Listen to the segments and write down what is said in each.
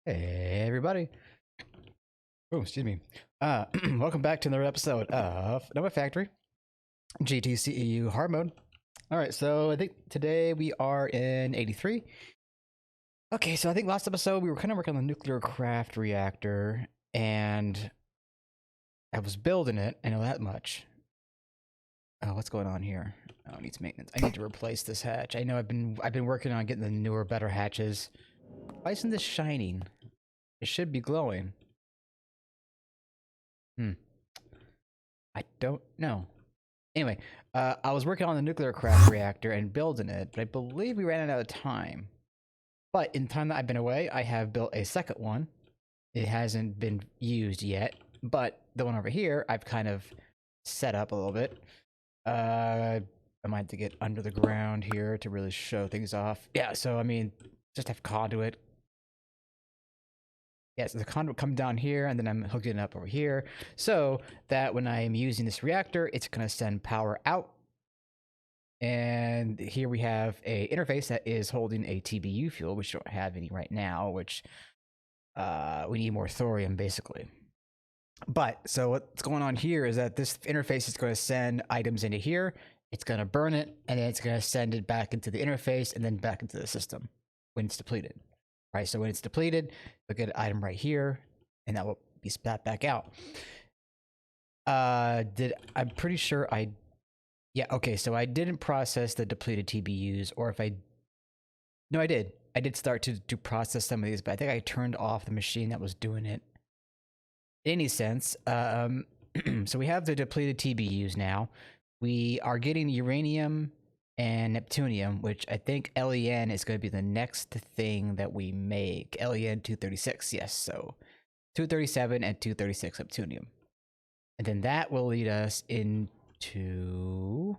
Hey everybody. Oh, excuse me. Welcome back to another episode of Nomi Factory, GTCEu hard mode. All right, so I think today we are in 83. Okay, so I think last episode we were kind of working on the nuclear craft reactor, and I was building it. I know that much. Oh, what's going on here? Oh, it needs maintenance. I need to replace this hatch. I know I've been working on getting the newer, better hatches. Why isn't this shining? It should be glowing. I don't know. Anyway, I was working on the nuclear craft reactor and building it, but I believe we ran out of time. But in the time that I've been away, I have built a second one. It hasn't been used yet, but the one over here, I've kind of set up a little bit. I might have to get under the ground here to really show things off. Yeah, so I mean, just have conduit. Yeah, so the conduit comes down here, and then I'm hooking it up over here, so that when I am using this reactor, it's going to send power out. And here we have a interface that is holding a TBU fuel, which don't have any right now, which we need more thorium, basically. But, so what's going on here is that this interface is going to send items into here, it's going to burn it, and then it's going to send it back into the interface, and then back into the system when it's depleted. Right, so when it's depleted, we'll get an item right here, and that will be spat back out. I'm pretty sure yeah, okay, so I didn't process the depleted TBUs, or if no, I did. I did start to process some of these, but I think I turned off the machine that was doing it. In any sense, so we have the depleted TBUs now. We are getting uranium and neptunium, which I think LEN is going to be the next thing that we make. LEN 236, yes, so 237 and 236 neptunium. And then that will lead us into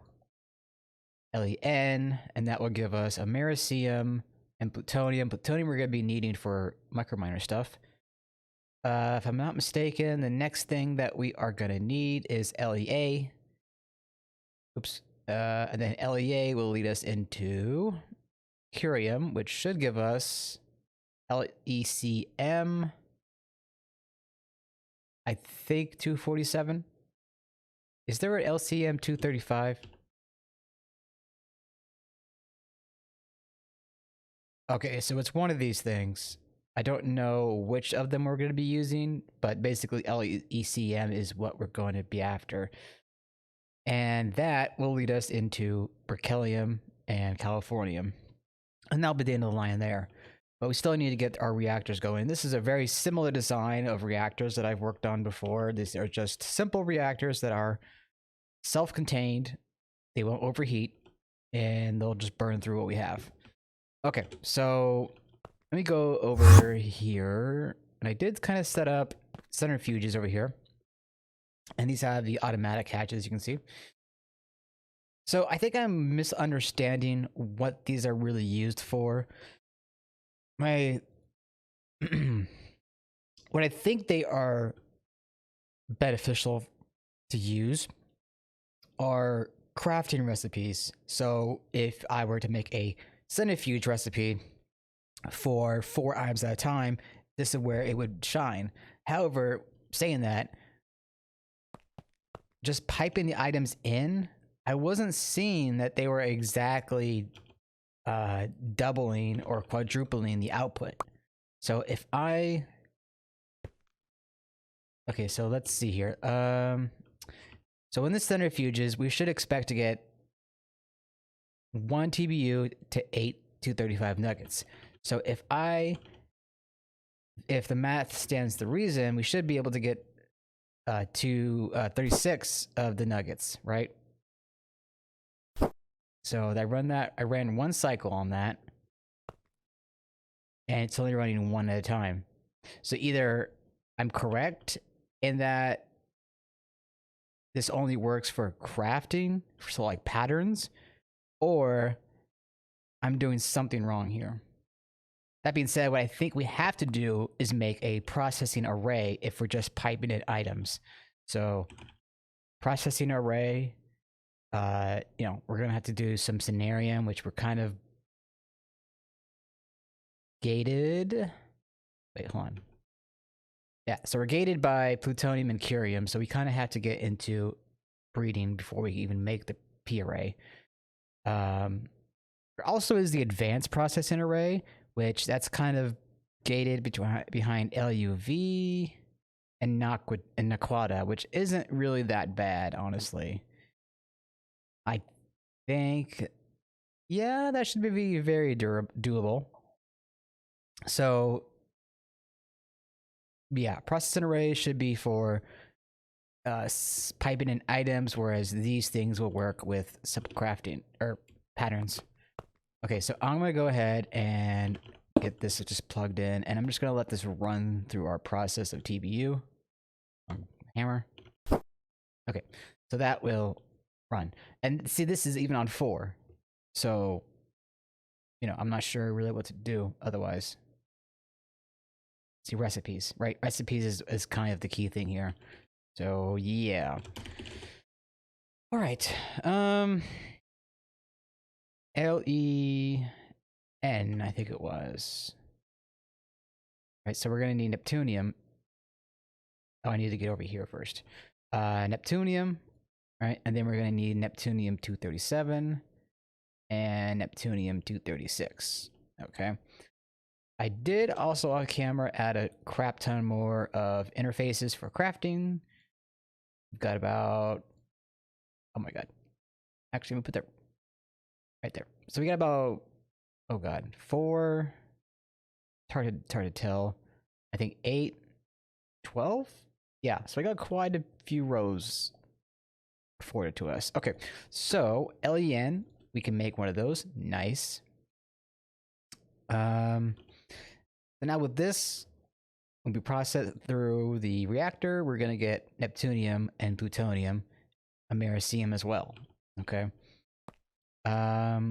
LEN, and that will give us americium and plutonium. Plutonium we're going to be needing for microminer stuff. If I'm not mistaken, the next thing that we are going to need is LEA. Oops. And then LEA will lead us into curium, which should give us LECM. I think 247. Is there an LCM 235? Okay, so it's one of these things. I don't know which of them we're going to be using, but basically LECM is what we're going to be after. And that will lead us into berkelium and californium. And that'll be the end of the line there. But we still need to get our reactors going. This is a very similar design of reactors that I've worked on before. These are just simple reactors that are self-contained. They won't overheat, and they'll just burn through what we have. Okay, so let me go over here. And I did kind of set up centrifuges over here. And these have the automatic hatches, you can see. So I think I'm misunderstanding what these are really used for. What I think they are beneficial to use are crafting recipes. So if I were to make a centrifuge recipe for 4 items at a time, this is where it would shine. However, saying that, just piping the items in, I wasn't seeing that they were exactly doubling or quadrupling the output. So if I... Okay, so let's see here. So in the centrifuges, we should expect to get 1 TBU to 8 235 nuggets. So if the math stands to reason, we should be able to get 36 of the nuggets, right? So I ran 1 cycle on that, and it's only running 1 at a time. So either I'm correct in that this only works for crafting, so like patterns, or I'm doing something wrong here. That being said, what I think we have to do is make a processing array if we're just piping in items. So processing array, we're gonna have to do some scenarium, which we're kind of gated. Wait, hold on. Yeah, so we're gated by plutonium and curium, so we kind of have to get into breeding before we even make the P array. There also is the advanced processing array, which that's kind of gated behind LUV and Naquada, which isn't really that bad, honestly. I think, yeah, that should be very doable. So, yeah, processing array should be for piping in items, whereas these things will work with simple crafting or patterns. Okay, so I'm gonna go ahead and get this just plugged in, and I'm just gonna let this run through our process of TBU. Hammer. Okay, so that will run. And see, this is even on 4. So, you know, I'm not sure really what to do otherwise. See, recipes, right? Recipes is kind of the key thing here. So, yeah. All right. LEN, I think it was. Right, so we're going to need Neptunium. Oh, I need to get over here first. Neptunium, right? And then we're going to need Neptunium 237 and Neptunium 236. Okay. I did also on camera add a crap ton more of interfaces for crafting. We've got about, oh my god. Actually, I'm going to put that right there. So we got about, oh god, 4. It's hard to tell. I think 8, 12? Yeah, so I got quite a few rows afforded to us. Okay, so LEN, we can make one of those. Nice. So now with this, when we process it through the reactor, we're gonna get Neptunium and plutonium, americium as well. Okay. Let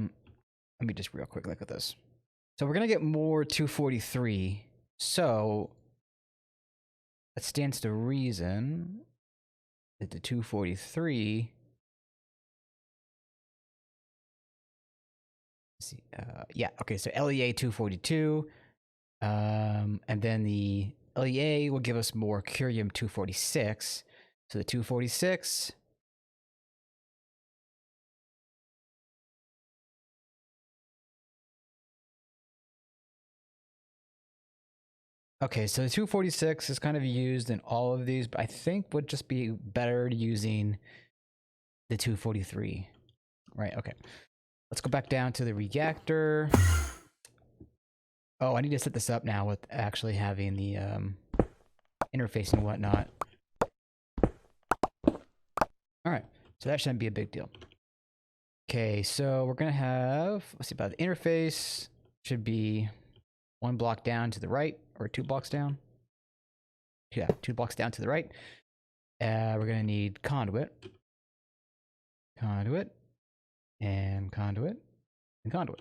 me just real quick look at this. So we're gonna get more 243. So that stands to reason that the 243. Let's see. Yeah. Okay. So LEA 242. And then the LEA will give us more curium 246. So the 246. Okay, so the 246 is kind of used in all of these, but I think would just be better using the 243. Right, okay. Let's go back down to the reactor. Oh, I need to set this up now with actually having the interface and whatnot. All right, so that shouldn't be a big deal. Okay, so we're gonna have, let's see about the interface. Should be 1 block down to the right, or 2 blocks down. Yeah, 2 blocks down to the right. We're gonna need conduit, conduit, and conduit, and conduit.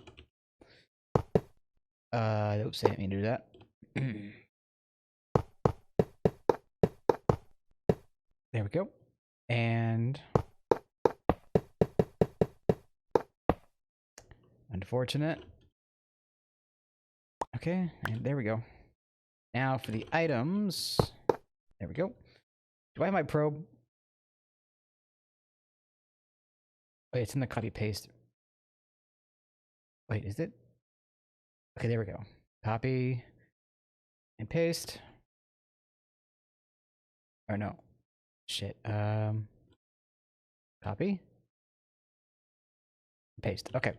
Oops, I didn't mean to do that. There we go. And unfortunate. Okay, and there we go. Now for the items. There we go. Do I have my probe? Wait, it's in the copy paste. Wait, is it? Okay, there we go. Copy and paste. Or no. Shit. Copy. Paste. Okay.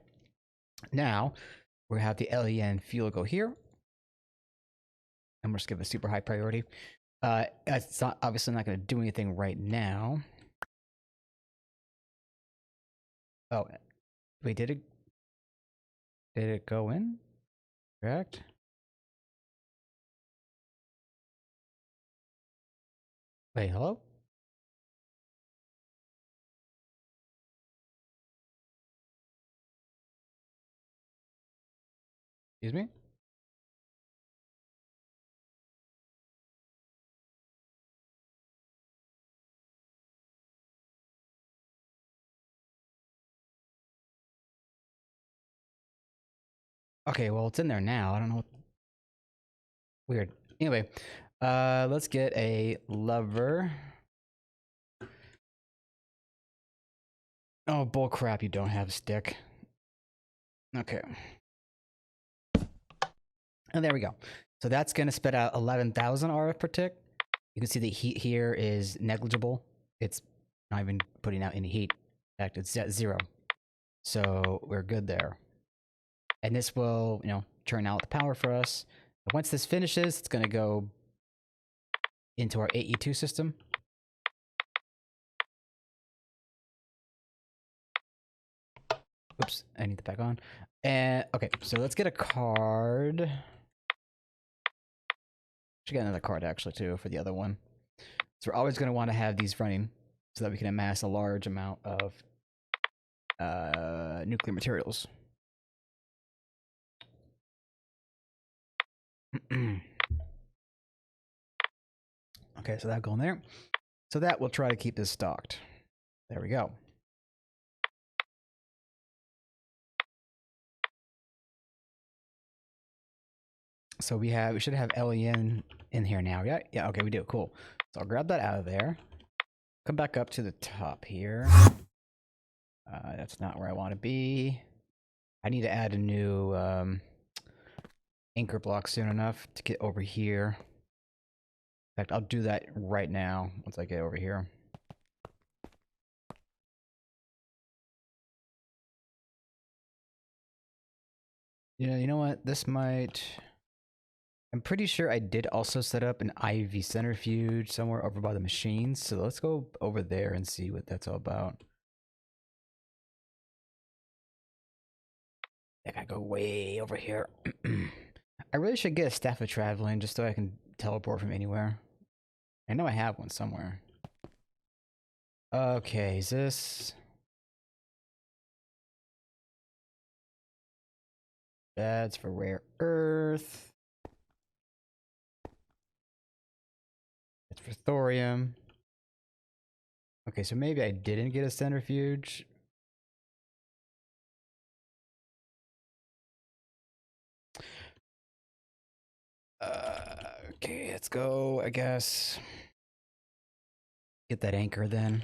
Now we have the LEN fuel go here. And we'll just give it a super high priority. It's not, obviously not going to do anything right now. Oh, wait, did it go in? Correct? Wait, hello? Excuse me? Okay, well, it's in there now. I don't know. Weird. Anyway, let's get a lever. Oh, bull crap, you don't have a stick. Okay. And there we go. So that's going to spit out 11,000 RF per tick. You can see the heat here is negligible. It's not even putting out any heat. In fact, it's at 0. So we're good there. And this will, churn out the power for us. But once this finishes, it's going to go into our AE2 system. Oops, I need the back on. And okay, so let's get a card. Should get another card actually too for the other one. So we're always going to want to have these running so that we can amass a large amount of nuclear materials. Okay, so that going there. So that we'll try to keep this stocked. There we go. So we should have LEN in here now. Yeah, okay, we do. Cool. So I'll grab that out of there. Come back up to the top here. That's not where I want to be. I need to add a new anchor block soon enough to get over here. In fact, I'll do that right now once I get over here. Yeah, you know what? This might... I'm pretty sure I did also set up an IV centrifuge somewhere over by the machines. So let's go over there and see what that's all about. I gotta go way over here. I really should get a staff of traveling just so I can teleport from anywhere. I know I have one somewhere. Okay, is this... That's for rare earth. That's for thorium. Okay, so maybe I didn't get a centrifuge. Okay, let's go, I guess. Get that anchor then.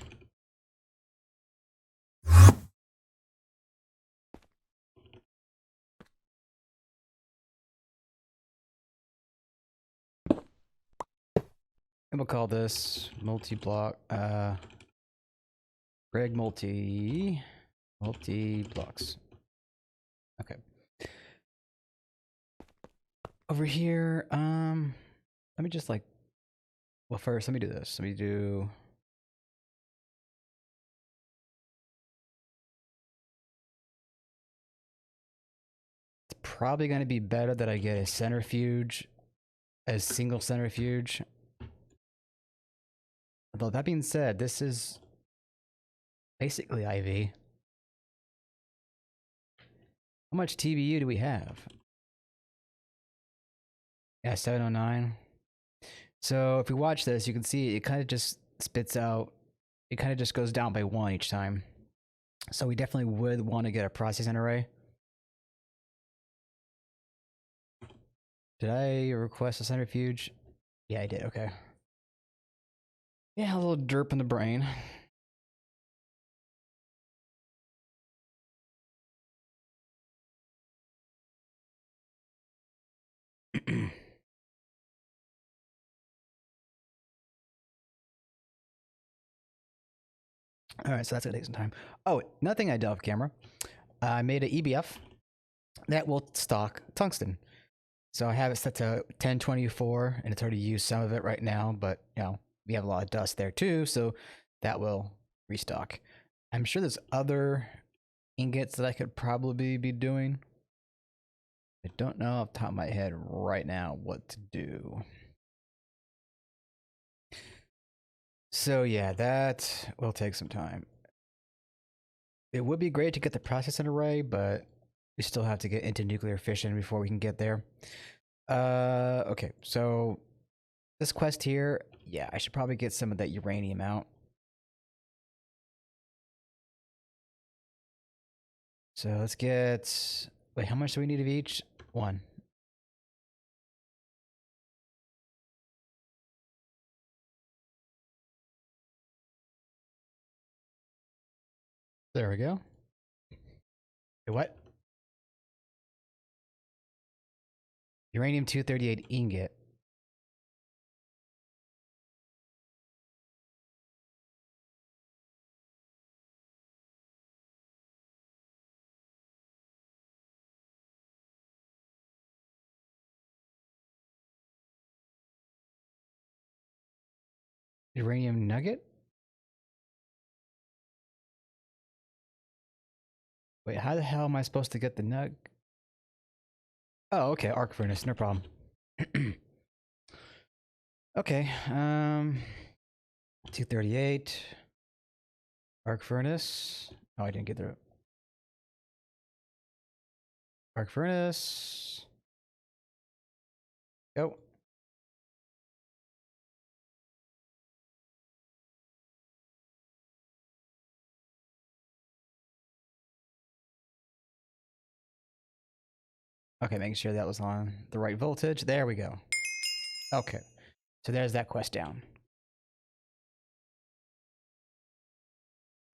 And we'll call this multi-block, Greg multi-blocks. Okay. Over here, let me just well, first, let me do this. Let me do... It's probably going to be better that I get a centrifuge, a single centrifuge. Although that being said, this is basically IV. How much TBU do we have? Yeah, 709. So if we watch this, you can see it kind of just spits out, it kind of just goes down by 1 each time. So we definitely would want to get a processing array. Did I request a centrifuge? Yeah, I did. Okay. Yeah, a little derp in the brain. All right, so that's gonna take some time. Oh, another thing I did off camera. I made an EBF that will stock tungsten. So I have it set to 1024, and it's already used some of it right now, but we have a lot of dust there too, so that will restock. I'm sure there's other ingots that I could probably be doing. I don't know off the top of my head right now what to do. So yeah, that will take some time. It would be great to get the processing array, but we still have to get into nuclear fission before we can get there. Okay, so this quest here, yeah, I should probably get some of that uranium out. So let's get... Wait, how much do we need of each? 1. There we go. What? Uranium-238 ingot. Uranium nugget? Wait, how the hell am I supposed to get the nug? Oh, okay, arc furnace, no problem. Okay, 238. Arc furnace. Oh, I didn't get the arc furnace. Go. Okay, making sure that was on the right voltage. There we go. Okay, so there's that quest down.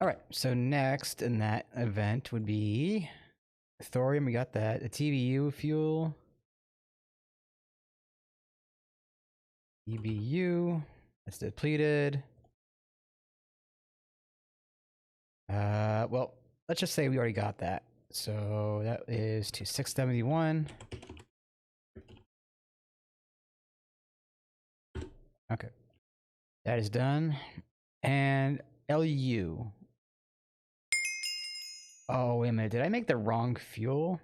All right, so next in that event would be thorium. We got that. The TBU fuel. EBU. That's depleted. Well, let's just say we already got that. So that is to 671. Okay, that is done. And LU. Oh, wait a minute. Did I make the wrong fuel?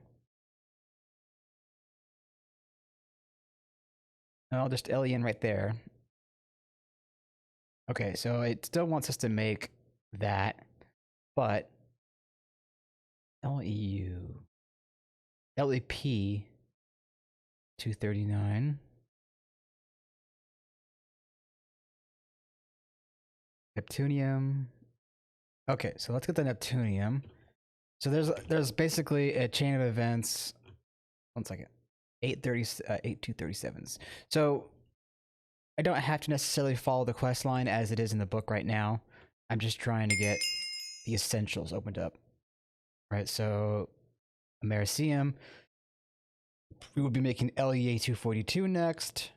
No, just LEN right there. Okay, so it still wants us to make that, but LEU, LEP 239, Neptunium. Okay, so let's get the Neptunium. So there's basically a chain of events. 1 second. 8237s. So I don't have to necessarily follow the quest line as it is in the book right now. I'm just trying to get the essentials opened up. Right, so Americium. We will be making LEA 242 next.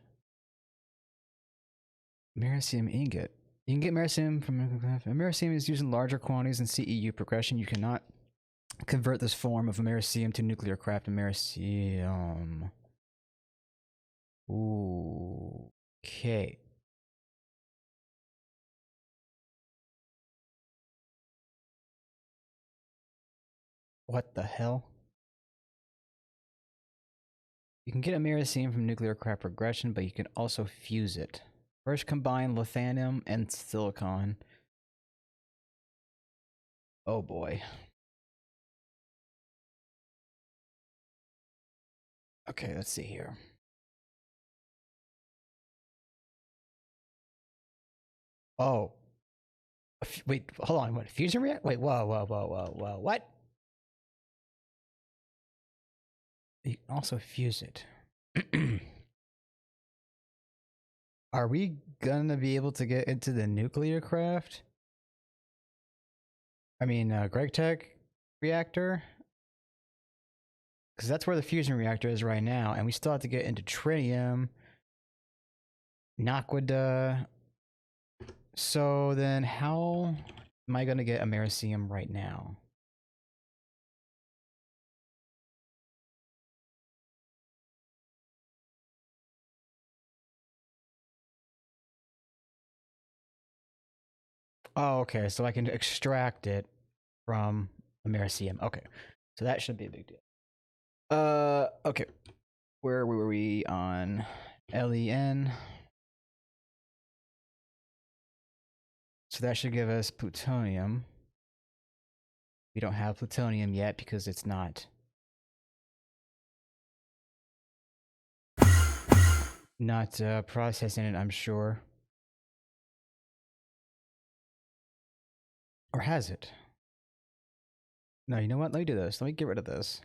Americium ingot. You can get Americium from Americium is used in larger quantities in CEU progression. You cannot convert this form of Americium to nuclear craft Americium. Ooh. Okay. What the hell? You can get Americium from nuclear craft progression, but you can also fuse it. First combine lithium and silicon. Oh boy. Okay, let's see here. Oh. Wait, hold on. What? Fusion react? Wait, whoa. What? You can also fuse it. Are we gonna be able to get into the nuclear craft? I mean, GregTech reactor? Because that's where the fusion reactor is right now, and we still have to get into tritium, Naquada. So then how am I gonna get Americium right now? Oh, okay, so I can extract it from Americium. Okay, so that shouldn't be a big deal. Okay. Where were we on LEN? So that should give us plutonium. We don't have plutonium yet because it's not processing it, I'm sure. Or has it? No, you know what? Let me do this. Let me get rid of this.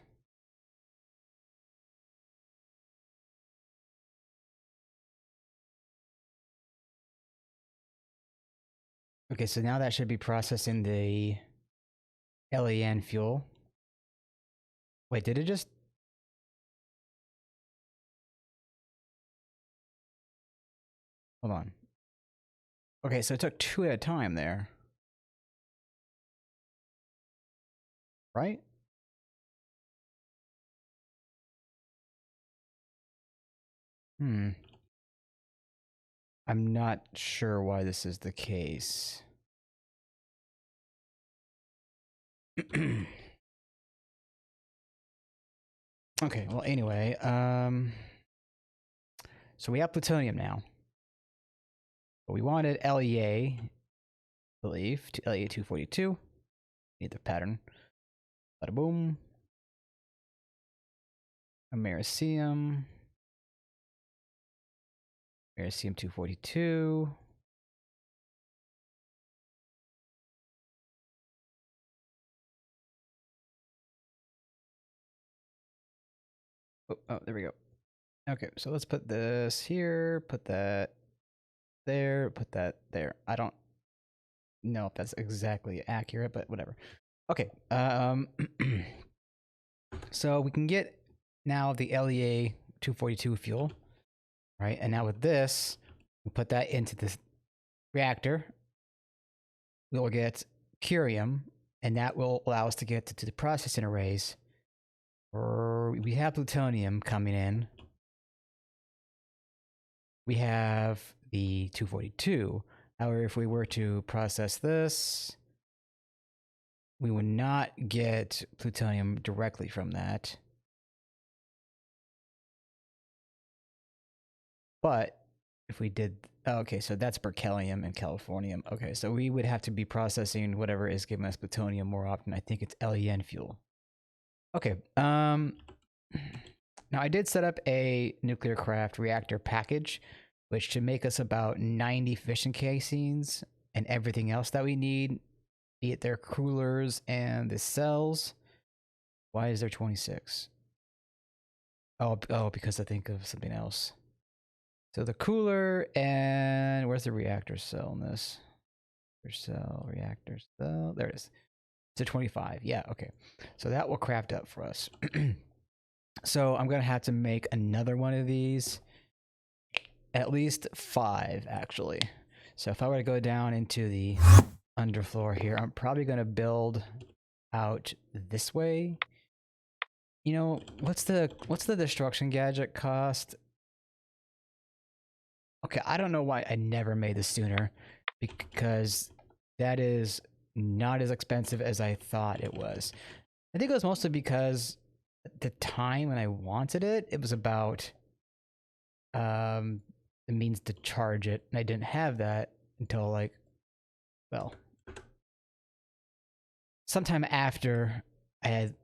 Okay, so now that should be processing the LEN fuel. Wait, did it just... Hold on. Okay, so it took 2 at a time there. Right? I'm not sure why this is the case. Okay, well, anyway, so we have plutonium now. But we wanted LEA, I believe, to LEA 242. Need the pattern. Bada boom. Americium. Americium 242. Oh, there we go. Okay, so let's put this here, put that there, put that there. I don't know if that's exactly accurate, but whatever. Okay, so we can get now the LEA 242 fuel, right? And now with this, we put that into this reactor. We will get curium, and that will allow us to get to the processing arrays. We have plutonium coming in. We have the 242. However, if we were to process this, we would not get plutonium directly from that. But if we did, okay, so that's berkelium and californium. Okay, so we would have to be processing whatever is giving us plutonium more often. I think it's LEN fuel. Okay, now I did set up a nuclear craft reactor package, which should make us about 90 fission casings and everything else that we need, be it their coolers and the cells. Why is there 26? Oh, because I think of something else. So the cooler and where's the reactor cell in this? Reactor cell. There it is. It's a 25. Yeah, okay. So that will craft up for us. So I'm going to have to make another one of these. At least 5, actually. So if I were to go down into the underfloor here, I'm probably going to build out this way. You know, what's the destruction gadget cost? Okay, I don't know why I never made this sooner, because that is not as expensive as I thought it was. I think it was mostly because at the time when I wanted it, it was about the means to charge it, and I didn't have that until, like, well, sometime after I had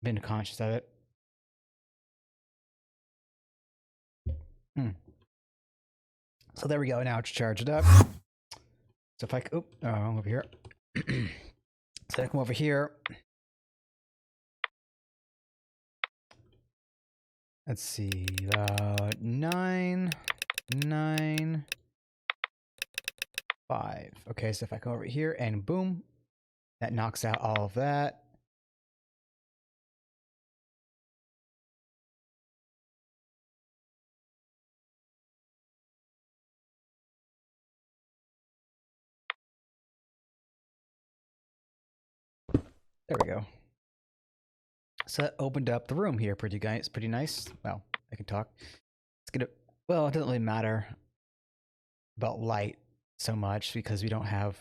been conscious of it. So there we go. Now it's charged up. So if I over here. So I come over here. Let's see, 9, 9, 5. Okay, so if I come over here and boom, that knocks out all of that. There we go. So that opened up the room here, pretty nice. Well, I can talk. Let's get it. Well, it doesn't really matter about light so much because we don't have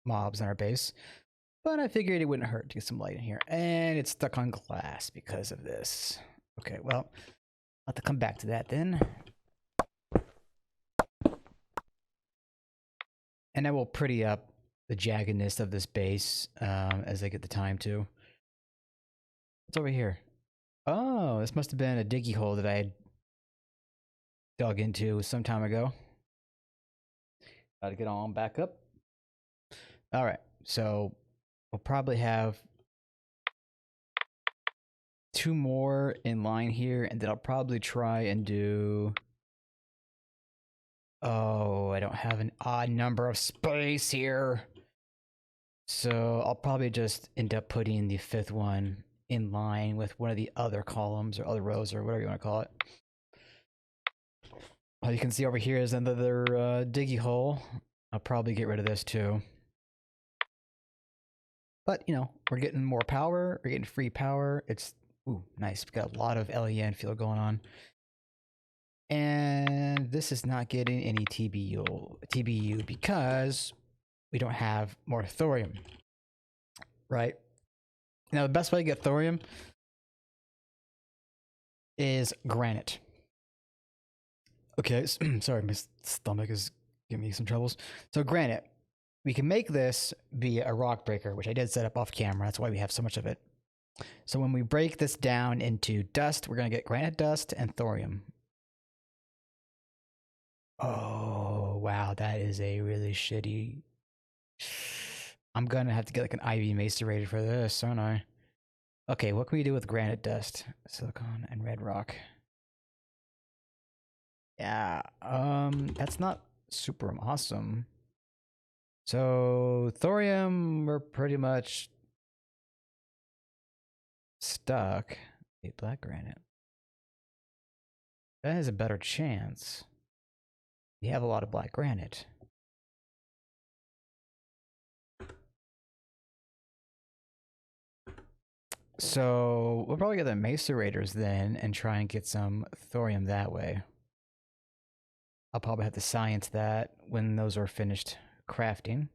mobs in our base. But I figured it wouldn't hurt to get some light in here. And it's stuck on glass because of this. Okay, well, I'll have to come back to that then. And I will pretty up the jaggedness of this base as I get the time to. What's over here? Oh, this must have been a diggy hole that I had dug into some time ago. Gotta get on back up. All right, so we'll probably have 2 more in line here, and then I'll probably try and do... Oh, I don't have an odd number of space here. So I'll probably just end up putting the 5th one in line with one of the other columns or other rows or whatever you want to call it. All you can see over here is another diggy hole. I'll probably get rid of this too. But, you know, we're getting more power. We're getting free power. It's, ooh, nice. We got a lot of LEN feel going on. And this is not getting any TBU because we don't have more thorium, right? Now, the best way to get thorium is granite. Okay, sorry, my stomach is giving me some troubles. So granite, we can make this via a rock breaker, which I did set up off camera. That's why we have so much of it. So when we break this down into dust, we're going to get granite dust and thorium. Oh, wow, that is a really shitty... I'm going to have to get like an IV macerator for this, aren't I? Okay, what can we do with granite dust? Silicon and red rock. Yeah, that's not super awesome. So thorium, we're pretty much stuck. Wait, black granite. That has a better chance. We have a lot of black granite. So we'll probably get the macerators then and try and get some thorium that way. I'll probably have to science that when those are finished crafting.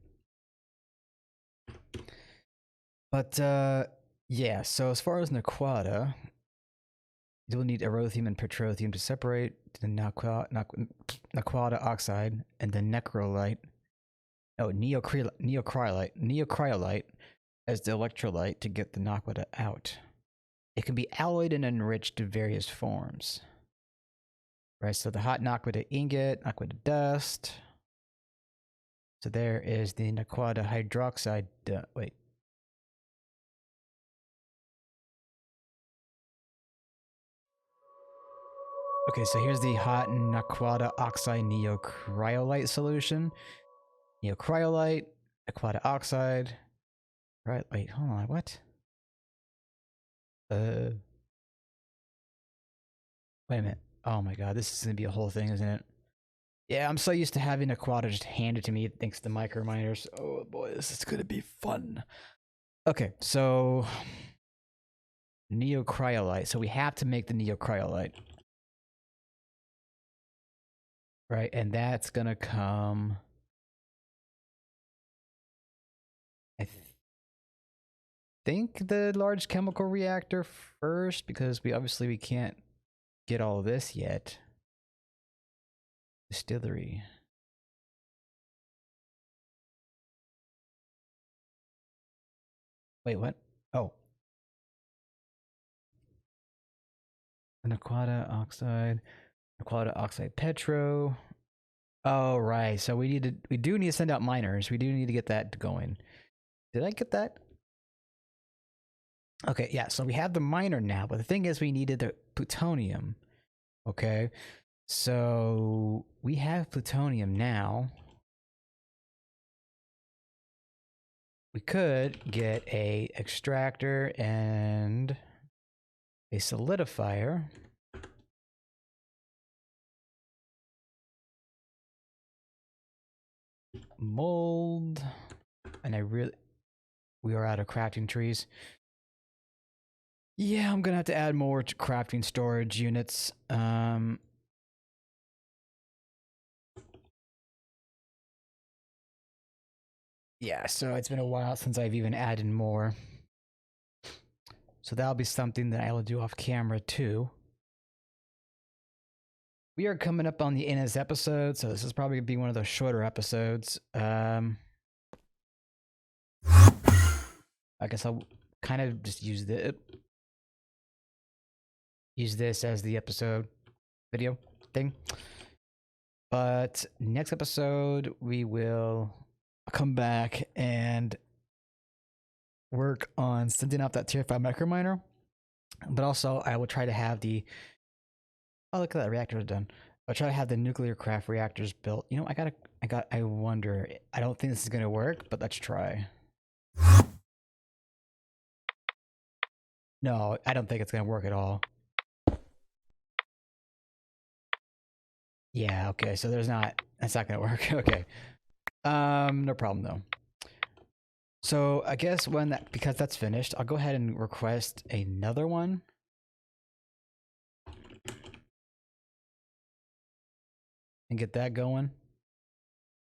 But yeah, so as far as Naquada, you'll need erothium and petrothium to separate the Naquada oxide and the necrolite. Oh, neocryolite as the electrolyte to get the Naquada out. It can be alloyed and enriched to various forms. Right, so the hot Naquada ingot, Naquada dust. So there is the Naquada hydroxide. Wait. Okay, so here's the hot Naquada oxide neocryolite solution. Neocryolite, Naquada oxide. Right, wait, hold on, what? Wait a minute. Oh my god, this is gonna be a whole thing, isn't it? Yeah, I'm so used to having Naquada just handed to me thanks to micro miners. Oh boy, this is gonna be fun. Okay, so neocryolite. So we have to make the neocryolite. Right, and that's gonna come. I think the large chemical reactor first, because we can't get all of this yet. Distillery. Wait, what? Oh. Naquada oxide. Naquada oxide petro. Oh, right. So we do need to send out miners. We do need to get that going. Did I get that? Okay, yeah, so we have the miner now, but the thing is we needed the plutonium. Okay. So we have plutonium now. We could get a extractor and a solidifier. Mold. And we are out of crafting trees. Yeah, I'm gonna have to add more crafting storage units. Yeah, so it's been a while since I've even added more. So that'll be something that I will do off camera too. We are coming up on the end of this episode, so this is probably gonna be one of those shorter episodes. I guess I'll kind of just use this as the episode video thing. But next episode, we will come back and work on sending out that tier 5 microminer. But also, I will try to have the... Oh, look at that, reactor done. I'll try to have the nuclear craft reactors built. You know, I wonder, I don't think this is going to work, but let's try. No, I don't think it's gonna work at all. Yeah, okay, so that's not gonna work. Okay. No problem though. So I guess because that's finished, I'll go ahead and request another one. And get that going.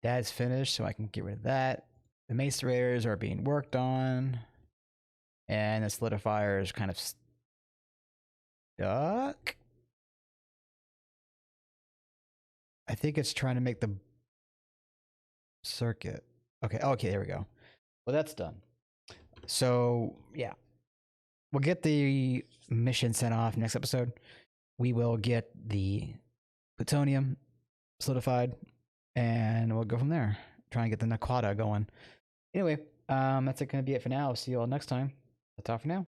That's finished, so I can get rid of that. The macerators are being worked on. And the solidifier is kind of stuck. I think it's trying to make the circuit. Okay, there we go. Well, that's done. So, yeah. We'll get the mission sent off next episode. We will get the plutonium solidified, and we'll go from there. Try and get the Naquada going. Anyway, that's going to be it for now. See you all next time. That's all for now.